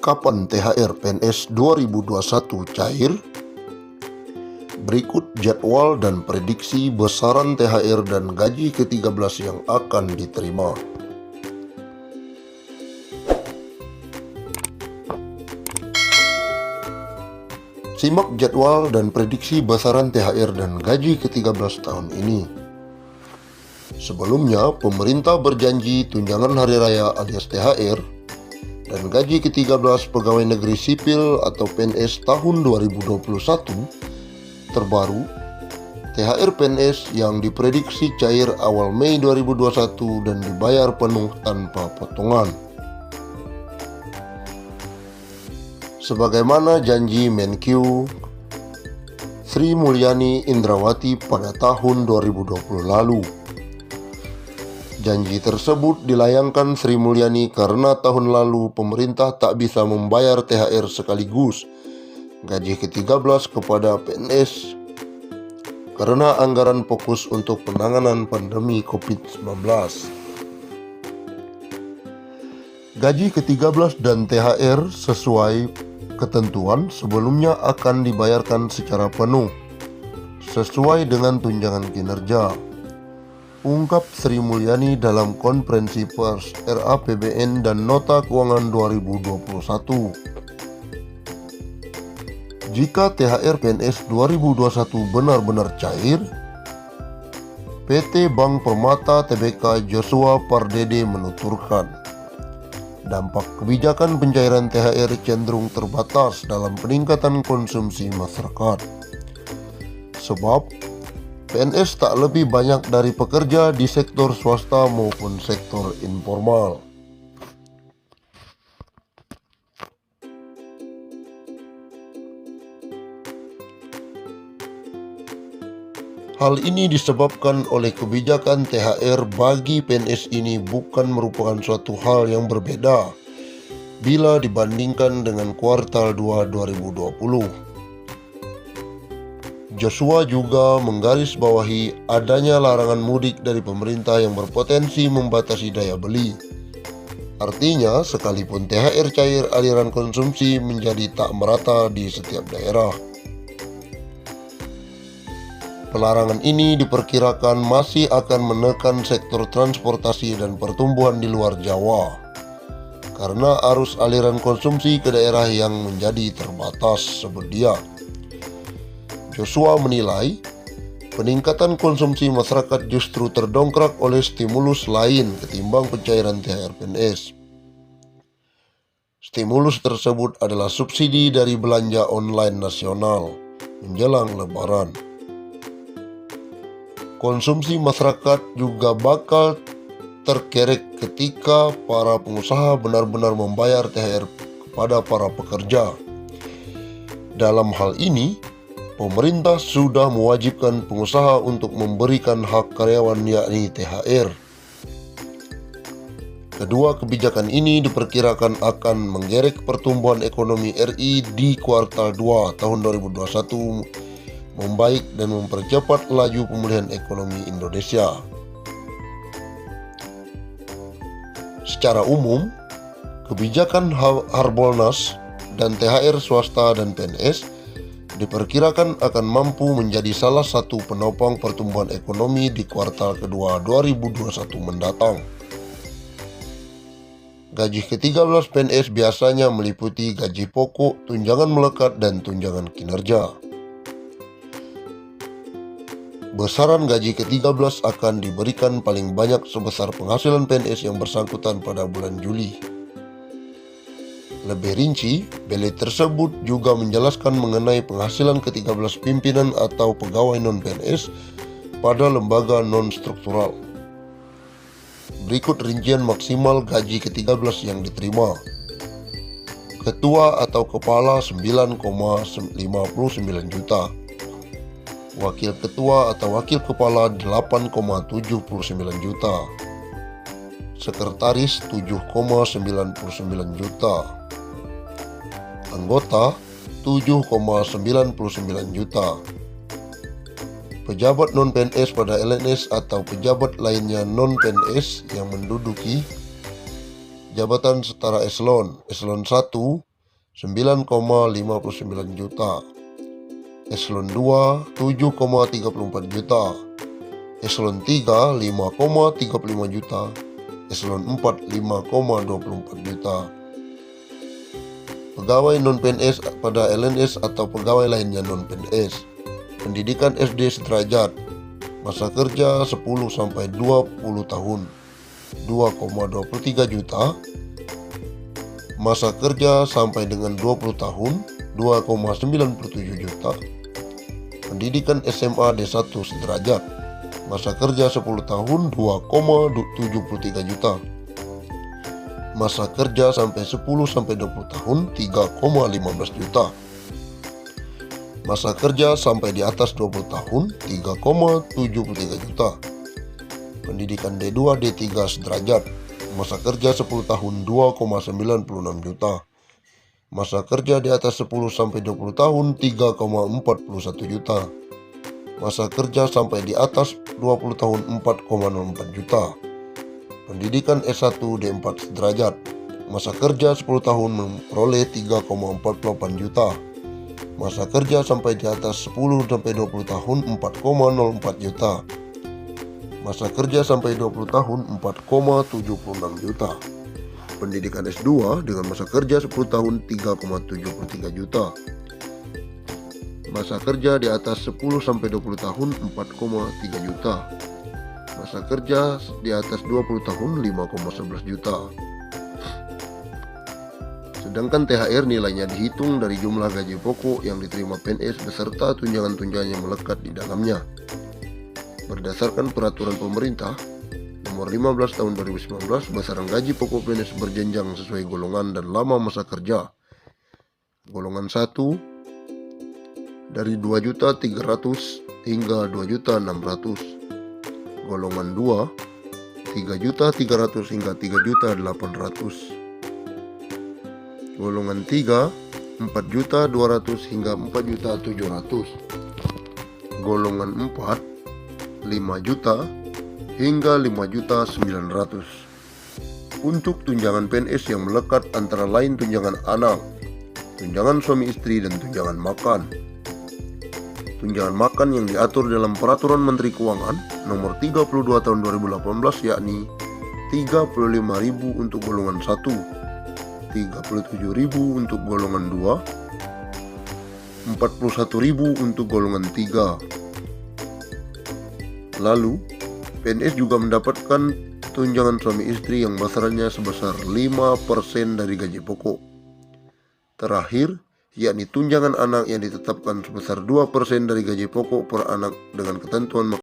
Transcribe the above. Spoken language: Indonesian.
Kapan THR PNS 2021 cair? Berikut jadwal dan prediksi besaran THR dan gaji ke-13 yang akan diterima. Simak jadwal dan prediksi besaran THR dan gaji ke-13 tahun ini. Sebelumnya, pemerintah berjanji tunjangan hari raya alias THR dan gaji ke-13 pegawai negeri sipil atau PNS tahun 2021 terbaru, THR PNS yang diprediksi cair awal Mei 2021 dan dibayar penuh tanpa potongan. Sebagaimana janji Menkyu Sri Mulyani Indrawati pada tahun 2020 lalu. Janji tersebut dilayangkan Sri Mulyani karena tahun lalu pemerintah tak bisa membayar THR sekaligus gaji ke-13 kepada PNS karena anggaran fokus untuk penanganan pandemi COVID-19. Gaji ke-13 dan THR sesuai ketentuan sebelumnya akan dibayarkan secara penuh sesuai dengan tunjangan kinerja, ungkap Sri Mulyani dalam konferensi pers RAPBN dan Nota Keuangan 2021. Jika THR PNS 2021 benar-benar cair, PT Bank Permata Tbk Joshua Pardede menuturkan, dampak kebijakan pencairan THR cenderung terbatas dalam peningkatan konsumsi masyarakat. Sebab PNS tak lebih banyak dari pekerja di sektor swasta maupun sektor informal. Hal ini disebabkan oleh kebijakan THR bagi PNS ini bukan merupakan suatu hal yang berbeda bila dibandingkan dengan kuartal 2 2020. Joshua juga menggarisbawahi adanya larangan mudik dari pemerintah yang berpotensi membatasi daya beli. Artinya, sekalipun THR cair, aliran konsumsi menjadi tak merata di setiap daerah. Pelarangan ini diperkirakan masih akan menekan sektor transportasi dan pertumbuhan di luar Jawa karena arus aliran konsumsi ke daerah yang menjadi terbatas sebedia. Joshua menilai peningkatan konsumsi masyarakat justru terdongkrak oleh stimulus lain ketimbang pencairan THR PNS. Stimulus tersebut adalah subsidi dari belanja online nasional menjelang Lebaran. Konsumsi masyarakat juga bakal terkerek ketika para pengusaha benar-benar membayar THR kepada para pekerja. Dalam hal ini, pemerintah sudah mewajibkan pengusaha untuk memberikan hak karyawan yakni THR. Kedua kebijakan ini diperkirakan akan menggerek pertumbuhan ekonomi RI di kuartal 2 tahun 2021 membaik dan mempercepat laju pemulihan ekonomi Indonesia. Secara umum, kebijakan Harbolnas dan THR swasta dan PNS diperkirakan akan mampu menjadi salah satu penopang pertumbuhan ekonomi di kuartal kedua 2021 mendatang. Gaji ke-13 PNS biasanya meliputi gaji pokok, tunjangan melekat, dan tunjangan kinerja. Besaran gaji ke-13 akan diberikan paling banyak sebesar penghasilan PNS yang bersangkutan pada bulan Juli. Lebih rinci, belai tersebut juga menjelaskan mengenai penghasilan ke-13 pimpinan atau pegawai non-PNS pada lembaga non-struktural. Berikut rincian maksimal gaji ke-13 yang diterima. Ketua atau kepala 9,59 juta. Wakil ketua atau wakil kepala 8,79 juta. Sekretaris 7,99 juta. Anggota 7,99 juta. Pejabat non-PNS pada LNS atau pejabat lainnya non-PNS yang menduduki jabatan setara eselon 1 9,59 juta. Eselon 2 7,34 juta. Eselon 3 5,35 juta. Eselon 4 5,24 juta. Pegawai non-PNS pada LNS atau pegawai lainnya non-PNS. Pendidikan SD sederajat. Masa kerja 10-20 tahun 2,23 juta. Masa kerja sampai dengan 20 tahun 2,97 juta. Pendidikan SMA D1 sederajat. Masa kerja 10 tahun 2,73 juta. Masa kerja sampai 10-20 tahun 3,15 juta. Masa kerja sampai di atas 20 tahun 3,73 juta. Pendidikan D2 D3 sederajat. Masa kerja 10 tahun 2,96 juta. Masa kerja di atas 10-20 tahun 3,41 juta. Masa kerja sampai di atas 20 tahun 4,04 juta. Pendidikan S1 D4 sederajat. Masa kerja 10 tahun memperoleh 3,48 juta. Masa kerja sampai di atas 10-20 tahun 4,04 juta. Masa kerja sampai 20 tahun 4,76 juta. Pendidikan S2 dengan masa kerja 10 tahun 3,73 juta. Masa kerja di atas 10-20 tahun 4,3 juta. Masa kerja di atas 20 tahun 5,11 juta. Sedangkan THR nilainya dihitung dari jumlah gaji pokok yang diterima PNS beserta tunjangan-tunjangan yang melekat di dalamnya. Berdasarkan peraturan pemerintah nomor 15 tahun 2019, besaran gaji pokok PNS berjenjang sesuai golongan dan lama masa kerja. Golongan 1 dari 2.300.000 hingga 2.600.000. Golongan 2 3.300.000 hingga 3.800.000. Golongan 3 4.200.000 hingga 4.700.000. Golongan 4 5 juta hingga 5.900.000. Untuk tunjangan PNS yang melekat antara lain tunjangan anak, tunjangan suami istri, dan tunjangan makan. Tunjangan makan yang diatur dalam Peraturan Menteri Keuangan nomor 32 tahun 2018 yakni 35.000 untuk golongan 1, 37.000 untuk golongan 2, 41.000 untuk golongan 3. Lalu, PNS juga mendapatkan tunjangan suami istri yang besarannya sebesar 5% dari gaji pokok. Terakhir, yakni tunjangan anak yang ditetapkan sebesar 2% dari gaji pokok per anak dengan ketentuan